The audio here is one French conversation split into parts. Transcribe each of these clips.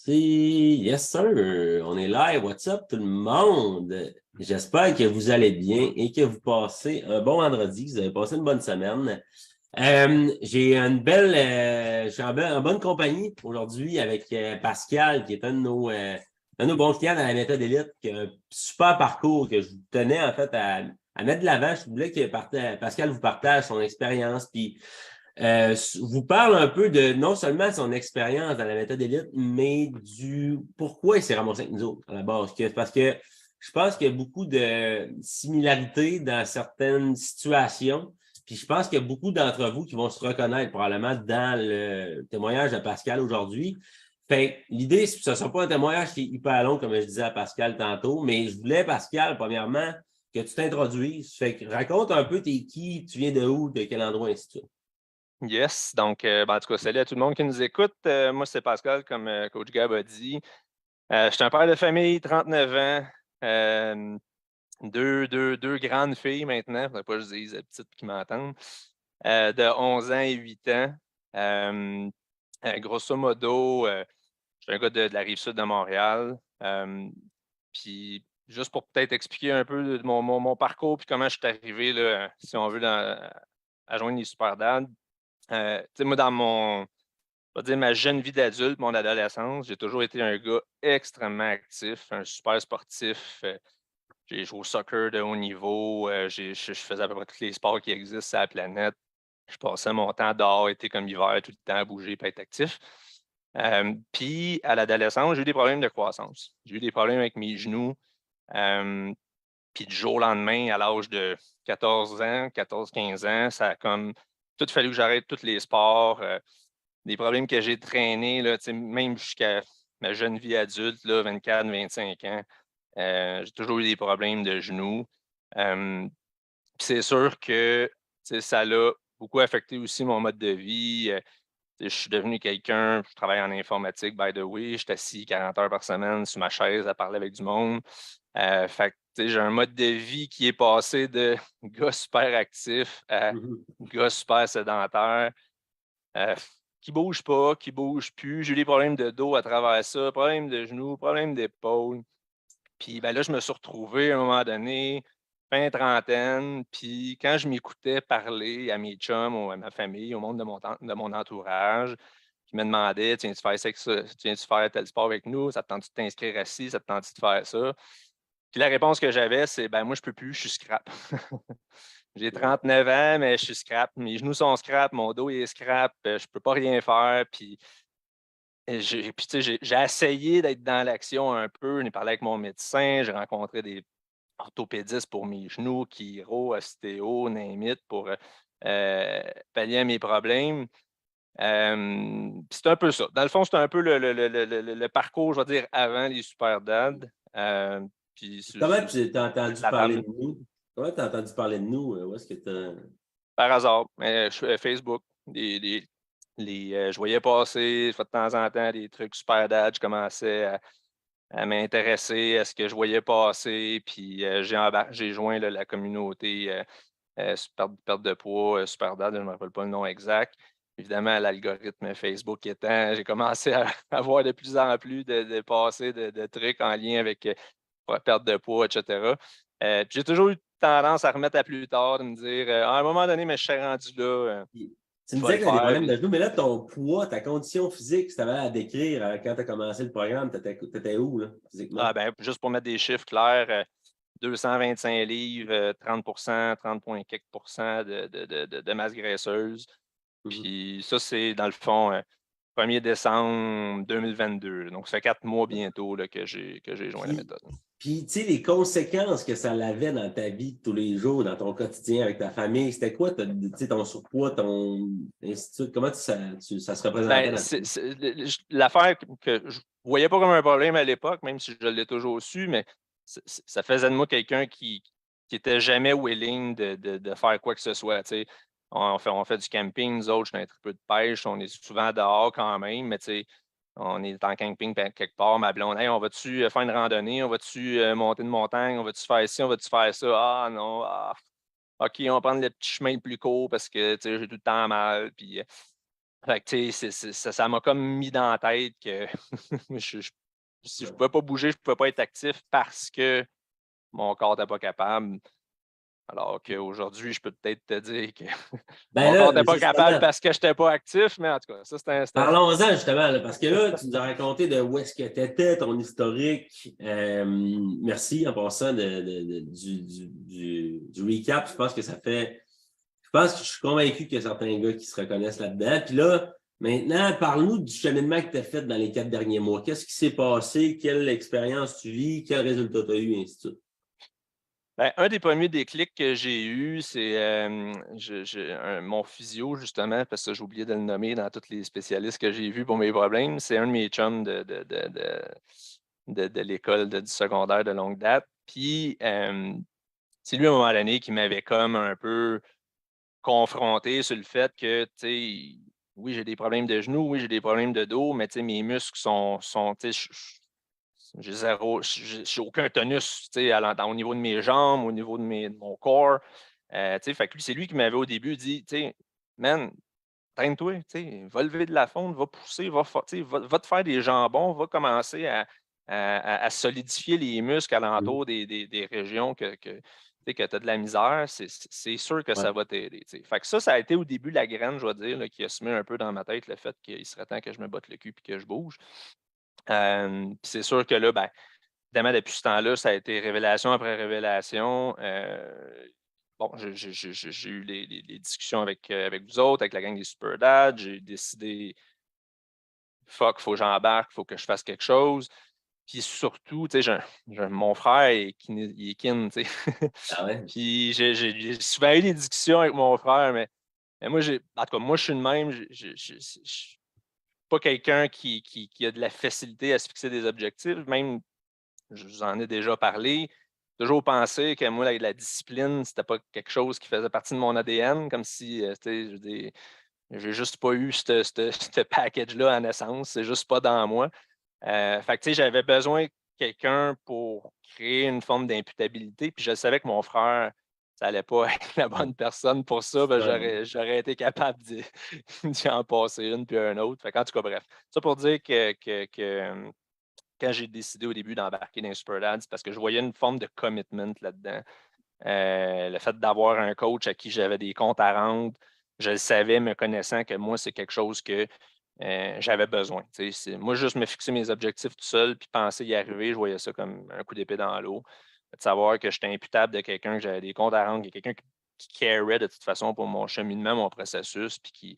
parti. Yes, sir. On est live. What's up, tout le monde? J'espère que vous allez bien et que vous passez un bon vendredi, que vous avez passé une bonne semaine. J'ai une belle, je suis en bonne compagnie aujourd'hui avec Pascal, qui est un de nos bons clients dans la méthode élite, qui a un super parcours que je tenais en fait à mettre de l'avant. Je voulais que Pascal vous partage son expérience, puis vous parle un peu de non seulement son expérience dans la méthode élite, mais du pourquoi il s'est ramassé avec nous autres à la base. Parce que je pense qu'il y a beaucoup de similarités dans certaines situations. Puis je pense qu'il y a beaucoup d'entre vous qui vont se reconnaître probablement dans le témoignage de Pascal aujourd'hui. Fait l'idée, c'est que ce ne sera pas un témoignage qui est hyper long, comme je disais à Pascal tantôt, mais je voulais, Pascal, premièrement, que tu t'introduises. Fait que raconte un peu t'es qui, tu viens de où, de quel endroit, ainsi de suite. Yes, donc en tout cas, salut à tout le monde qui nous écoute. Moi, c'est Pascal, comme Coach Gab a dit. Je suis un père de famille, 39 ans, deux grandes filles maintenant, il ne faudrait pas que je dise les petites qui m'entendent, de 11 ans et 8 ans. Grosso modo, je suis un gars de la Rive-Sud de Montréal. Puis juste pour peut-être expliquer un peu de mon parcours puis comment je suis arrivé, là, si on veut, à joindre les Super Dads. Moi, dans on va dire ma jeune vie d'adulte, mon adolescence, j'ai toujours été un gars extrêmement actif, un super sportif. J'ai joué au soccer de haut niveau. Je faisais à peu près tous les sports qui existent sur la planète. Je passais mon temps dehors, été comme hiver, tout le temps à bouger et être actif. Puis, à l'adolescence, j'ai eu des problèmes de croissance. J'ai eu des problèmes avec mes genoux. Puis, du jour au lendemain, à l'âge de 14 ans, 14-15 ans, ça a comme tout fallu que j'arrête tous les sports. Des problèmes que j'ai traînés, là, même jusqu'à ma jeune vie adulte, 24-25 ans. J'ai toujours eu des problèmes de genoux. Puis c'est sûr que ça l'a beaucoup affecté aussi mon mode de vie. Je suis devenu quelqu'un, je travaille en informatique, by the way. Je suis assis 40 heures par semaine sur ma chaise à parler avec du monde. Fait que, j'ai un mode de vie qui est passé de gars super actif à gars super sédentaire. Qui bouge pas, qui bouge plus. J'ai eu des problèmes de dos à travers ça, problèmes de genoux, problèmes d'épaule. Puis ben là, je me suis retrouvé à un moment donné, fin trentaine, puis quand je m'écoutais parler à mes chums ou à ma famille, au monde de mon entourage, qui me demandaient: Tiens-tu faire ça, viens-tu faire tel sport avec nous? Ça te tente de t'inscrire assis? Ça te tente de faire ça? Puis la réponse que j'avais, c'est: Ben moi, je peux plus, je suis scrap. J'ai 39 ans, mais je suis scrap. Mes genoux sont scrap, mon dos est scrap, je peux pas rien faire. Puis, j'ai essayé d'être dans l'action un peu. J'ai parlé avec mon médecin, j'ai rencontré des orthopédistes pour mes genoux, chiro, ostéo, name it, pour pallier à mes problèmes. C'est un peu ça. Dans le fond, c'est un peu le parcours, je vais dire, avant les super dads. Puis Comment tu as toute entendu la parler table. de nous? Comment tu as entendu parler de nous? Où est-ce que tu Par hasard, Facebook, je voyais passer de temps en temps des trucs super dad. Je commençais à m'intéresser à ce que je voyais passer. Puis j'ai joint là, la communauté perte de poids, super dad, je ne me rappelle pas le nom exact. Évidemment, l'algorithme Facebook étant, j'ai commencé à, à voir de plus en plus de passer de trucs en lien avec pour la perte de poids, etc. J'ai toujours eu tendance à remettre à plus tard, de me dire à un moment donné, mais je suis rendu là, Tu me je vais disais le que tu as des faire. problèmes de Puis, genoux, mais là, ton poids, ta condition physique, si tu avais à décrire quand tu as commencé le programme, tu étais où, là, physiquement? juste pour mettre des chiffres clairs, 225 livres, 30 30 quelques pourcents de masse graisseuse. Mhm. Puis ça, c'est dans le fond, 1er décembre 2022. Donc, ça fait 4 mois bientôt là, que j'ai joint la Puis, méthode. puis, tu sais, les conséquences que ça avait dans ta vie de tous les jours, dans ton quotidien avec ta famille, c'était quoi tu sais, ton surpoids, ton institut, comment ça se représentait Ben, dans ta vie? l'affaire que je ne voyais pas comme un problème à l'époque, même si je l'ai toujours su, mais ça faisait de moi quelqu'un qui était jamais willing de faire quoi que ce soit. Tu sais. On fait du camping, nous autres, je fais un peu de pêche, on est souvent dehors quand même, mais tu sais, on est en camping quelque part, ma blonde, hey, on va-tu faire une randonnée, on va-tu monter une montagne, on va-tu faire ci, on va-tu faire ça? Ah non, OK, on va prendre le petit chemin le plus court parce que tu sais, j'ai tout le temps mal. Puis, Fait que, ça m'a comme mis dans la tête que si je ne pouvais pas bouger, je ne pouvais pas être actif parce que mon corps n'était pas capable. Alors qu'aujourd'hui, je peux peut-être te dire que Ben mon corps là, n'était pas capable justement, parce que je n'étais pas actif, mais en tout cas, ça, c'était un fait. parlons-en justement, là, parce que là, tu nous as raconté de où est-ce que tu étais, ton historique. Merci en passant du recap. Je pense que ça fait. Je pense que je suis convaincu qu'il y a certains gars qui se reconnaissent là-dedans. Puis là, maintenant, parle-nous du cheminement que tu as fait dans les 4 derniers mois. Qu'est-ce qui s'est passé? Quelle expérience tu vis? Quels résultats tu as eu, et ainsi de suite. Ben, un des premiers déclics que j'ai eu, c'est mon physio, justement, parce que j'ai oublié de le nommer dans tous les spécialistes que j'ai vus pour mes problèmes. C'est un de mes chums de l'école du secondaire de longue date. Puis, c'est lui, à un moment donné, qui m'avait comme un peu confronté sur le fait que, tu sais, oui, j'ai des problèmes de genoux, oui, j'ai des problèmes de dos, mais tu sais, mes muscles sont tu sais, j'ai zéro, j'ai aucun tonus, tu sais, au niveau de mes jambes, au niveau de mon corps. Tu sais, fait que lui, c'est lui qui m'avait au début dit, tu sais, man, traîne-toi, tu sais, va lever de la fonte, va pousser, tu sais, va te faire des jambons, va commencer à solidifier les muscles Mhm. alentour des régions tu sais, que tu as de la misère. C'est sûr que Ouais. ça va t'aider. Tu sais. Fait que ça a été au début la graine, je dois dire, là, qui a semé un peu dans ma tête le fait qu'il serait temps que je me botte le cul et que je bouge. Puis c'est sûr que là, ben, évidemment, depuis ce temps-là, ça a été révélation après révélation. Bon, j'ai eu les discussions avec vous autres, avec la gang des Super Dads. J'ai décidé, fuck, il faut que j'embarque, il faut que je fasse quelque chose. Puis surtout, tu sais, mon frère, il est kin, tu sais. Ah ouais? Puis j'ai souvent eu des discussions avec mon frère, mais moi, en tout cas, moi, je suis le même. Je suis pas quelqu'un qui a de la facilité à se fixer des objectifs. Même, je vous en ai déjà parlé. Toujours pensé que moi, la discipline, c'était pas quelque chose qui faisait partie de mon ADN, comme si, tu sais, je veux dire, j'ai juste pas eu ce package-là à naissance. C'est juste pas dans moi. Fait que, tu sais, j'avais besoin de quelqu'un pour créer une forme d'imputabilité. Puis je savais que mon frère, ça allait pas être la Ouais. bonne personne pour ça. Ben, Ouais, ouais. j'aurais été capable d'y en passer une puis un autre. Fait qu'en tout cas, bref. Ça pour dire que quand j'ai décidé au début d'embarquer dans les Super Dads, c'est parce que je voyais une forme de commitment là-dedans. Le fait d'avoir un coach à qui j'avais des comptes à rendre, je le savais, me connaissant que moi, c'est quelque chose que j'avais besoin. Moi, juste me fixer mes objectifs tout seul puis penser y arriver, je voyais ça comme un coup d'épée dans l'eau. De savoir que j'étais imputable de quelqu'un, que j'avais des comptes à rendre, que quelqu'un qui carait de toute façon pour mon cheminement, mon processus, puis qui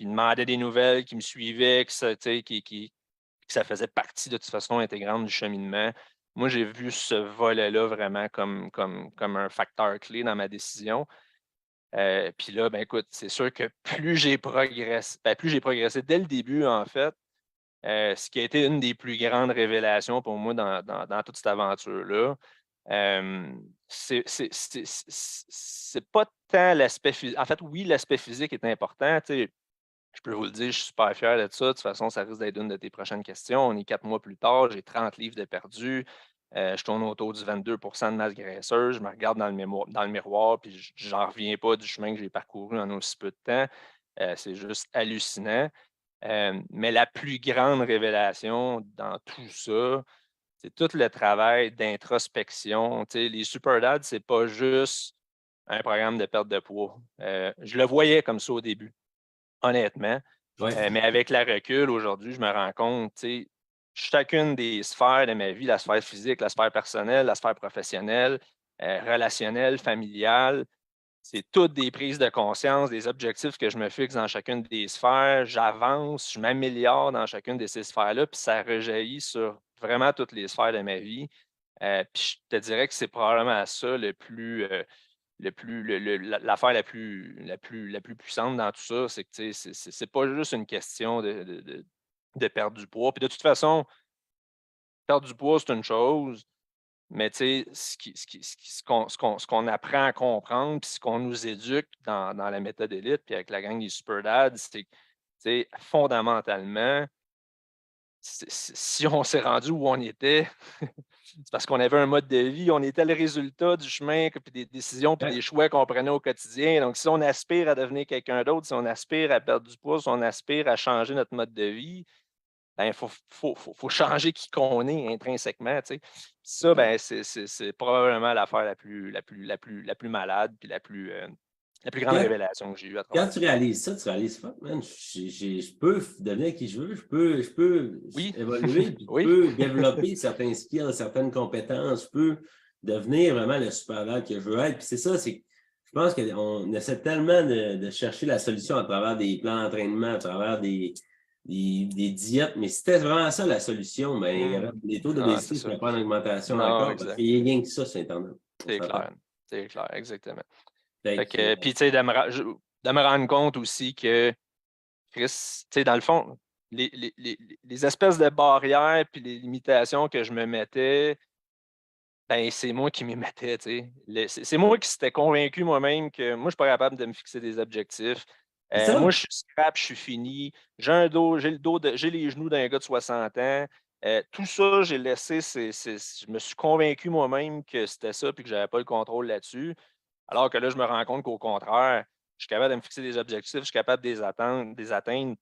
demandait des nouvelles, qui me suivait, que ça faisait partie de toute façon intégrante du cheminement. Moi, j'ai vu ce volet-là vraiment comme un facteur clé dans ma décision. Puis là, ben écoute, c'est sûr que plus j'ai progressé dès le début, en fait, ce qui a été une des plus grandes révélations pour moi dans toute cette aventure-là, c'est pas tant l'aspect physique. En fait, oui, l'aspect physique est important. Tu sais, je peux vous le dire, je suis super fier de ça. De toute façon, ça risque d'être une de tes prochaines questions. On est 4 mois plus tard, j'ai 30 livres de perdu. Je tourne autour du 22 de masse graisseuse. Je me regarde dans le miroir, puis j'en reviens pas du chemin que j'ai parcouru en aussi peu de temps. C'est juste hallucinant. Mais la plus grande révélation dans tout ça, c'est tout le travail d'introspection. Tu sais, les Super Dads, c'est pas juste un programme de perte de poids. Je le voyais comme ça au début, honnêtement. Ouais. Mais avec la recul, aujourd'hui, je me rends compte, tu sais, chacune des sphères de ma vie, la sphère physique, la sphère personnelle, la sphère professionnelle, relationnelle, familiale, c'est toutes des prises de conscience, des objectifs que je me fixe dans chacune des sphères. J'avance, je m'améliore dans chacune de ces sphères-là, puis ça rejaillit sur vraiment toutes les sphères de ma vie. Puis je te dirais que c'est probablement ça l'affaire la plus puissante dans tout ça, c'est que c'est pas juste une question de perdre du poids. Puis de toute façon, perdre du poids, c'est une chose, mais ce qu'on apprend à comprendre, puis ce qu'on nous éduque dans la méthode élite, puis avec la gang des Super Dads, c'est que fondamentalement, si on s'est rendu où on était, c'est parce qu'on avait un mode de vie, on était le résultat du chemin, puis des décisions, puis des choix qu'on prenait au quotidien. Donc, si on aspire à devenir quelqu'un d'autre, si on aspire à perdre du poids, si on aspire à changer notre mode de vie, il faut changer qui qu'on est intrinsèquement. Tu sais. Ça, c'est probablement l'affaire la plus malade, puis la plus grande révélation que j'ai eue à travers. Quand tu réalises ça, tu réalises pas, man, je peux devenir qui je veux, je peux évoluer, puis Oui. je peux développer certains skills, certaines compétences, je peux devenir vraiment le super que je veux être. Puis c'est ça, je pense qu'on essaie tellement de chercher la solution à travers des plans d'entraînement, à travers des diètes, mais si c'était vraiment ça la solution, ben, les taux d'obésité ne seraient pas en augmentation encore, parce qu'il y a rien que ça sur Internet. C'est clair, exactement. Puis, tu sais, de me rendre compte aussi que, Chris, tu sais, dans le fond, les espèces de barrières puis les limitations que je me mettais, ben, c'est moi qui m'y mettais, tu sais. C'est moi qui s'étais convaincu moi-même que moi, je ne suis pas capable de me fixer des objectifs. Moi, je suis scrap, je suis fini. J'ai les genoux d'un gars de 60 ans. Tout ça, j'ai laissé, je me suis convaincu moi-même que c'était ça puis que je n'avais pas le contrôle là-dessus. Alors que là, je me rends compte qu'au contraire, je suis capable de me fixer des objectifs, je suis capable de les atteindre.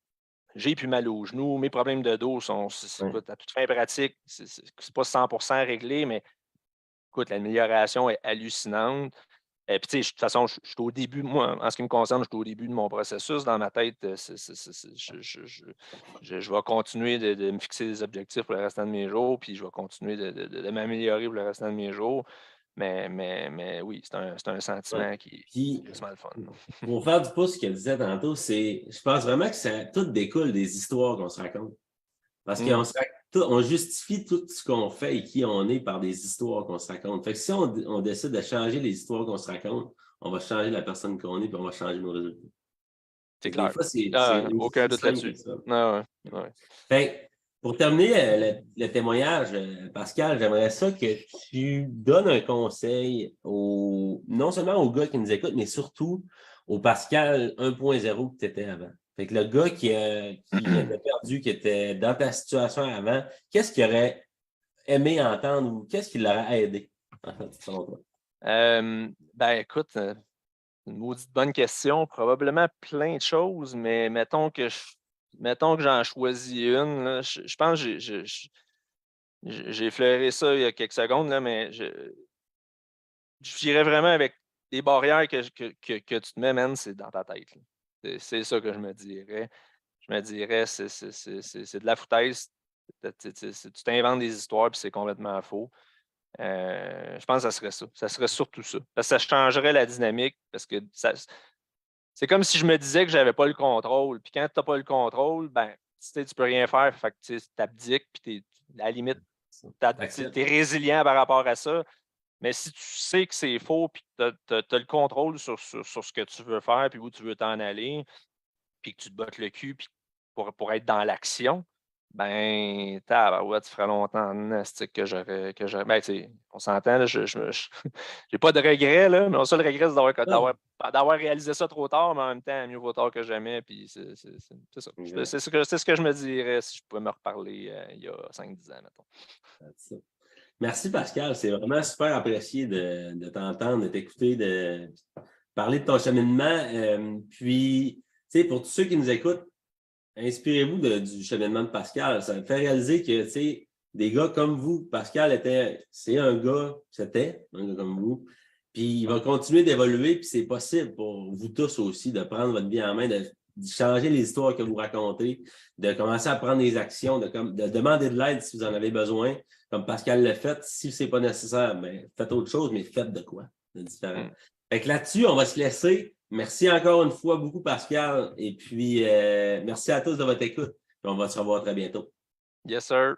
J'ai plus mal aux genoux. Mes problèmes de dos sont, écoute, à toute fin pratique, c'est pas 100% réglé, mais écoute, l'amélioration est hallucinante. Puis, tu sais, de toute façon, je suis au début, moi, en ce qui me concerne, je suis au début de mon processus. Dans ma tête, je vais continuer de me fixer des objectifs pour le restant de mes jours, puis je vais continuer de m'améliorer pour le restant de mes jours. Mais oui, c'est un sentiment qui est quasiment le fun. Pour faire du pouce, ce qu'elle disait tantôt, je pense vraiment que ça tout découle des histoires qu'on se raconte. Parce qu'on justifie tout ce qu'on fait et qui on est par des histoires qu'on se raconte. Fait que si on décide de changer les histoires qu'on se raconte, on va changer la personne qu'on est puis on va changer nos résultats. C'est clair. Des fois, c'est aucun doute là-dessus. Fait pour terminer le témoignage, Pascal, j'aimerais ça que tu donnes un conseil non seulement aux gars qui nous écoutent, mais surtout au Pascal 1.0 que tu étais avant. Fait que le gars qui était perdu, qui était dans ta situation avant, qu'est-ce qu'il aurait aimé entendre ou qu'est-ce qui l'aurait aidé, en fait, selon toi? Écoute, une maudite bonne question. Probablement plein de choses, mais mettons que j'en choisis une. Là, je pense que j'ai effleuré ça il y a quelques secondes, là, mais j'irais vraiment avec les barrières que tu te mets, man, c'est dans ta tête. C'est ça que je me dirais. Je me dirais, c'est de la foutaise. Tu t'inventes des histoires, puis c'est complètement faux. Je pense que ça serait ça. Ça serait surtout ça. Parce que ça changerait la dynamique. Parce que c'est comme si je me disais que je n'avais pas le contrôle. Puis quand tu n'as pas le contrôle, ben, tu ne peux rien faire. Fait que tu abdiques, puis à la limite, tu es résilient par rapport à ça. Mais si tu sais que c'est faux, puis que tu as le contrôle sur ce que tu veux faire, puis où tu veux t'en aller, puis que tu te bottes le cul puis pour être dans l'action, ben, tu ferais longtemps que j'aurais. Ben, on s'entend, là, je n'ai pas de regret, là, mais mon seul regret, c'est d'avoir réalisé ça trop tard, mais en même temps, mieux vaut tard que jamais. Puis c'est ça. C'est ce que je me dirais si je pouvais me reparler il y a 5-10 ans, mettons. Merci, Pascal. C'est vraiment super apprécié de t'entendre, de t'écouter, de parler de ton cheminement. Puis, tu sais, pour tous ceux qui nous écoutent, inspirez-vous du cheminement de Pascal. Ça me fait réaliser que, tu sais, des gars comme vous, Pascal c'était un gars comme vous. Puis, il va continuer d'évoluer, puis c'est possible pour vous tous aussi de prendre votre vie en main, de changer les histoires que vous racontez, de commencer à prendre des actions, de demander de l'aide si vous en avez besoin, comme Pascal l'a fait. Si ce n'est pas nécessaire, bien, faites autre chose, mais faites de quoi de différent. Fait que là-dessus, on va se laisser. Merci encore une fois beaucoup, Pascal. Et puis, merci à tous de votre écoute. Puis on va se revoir très bientôt. Yes, sir.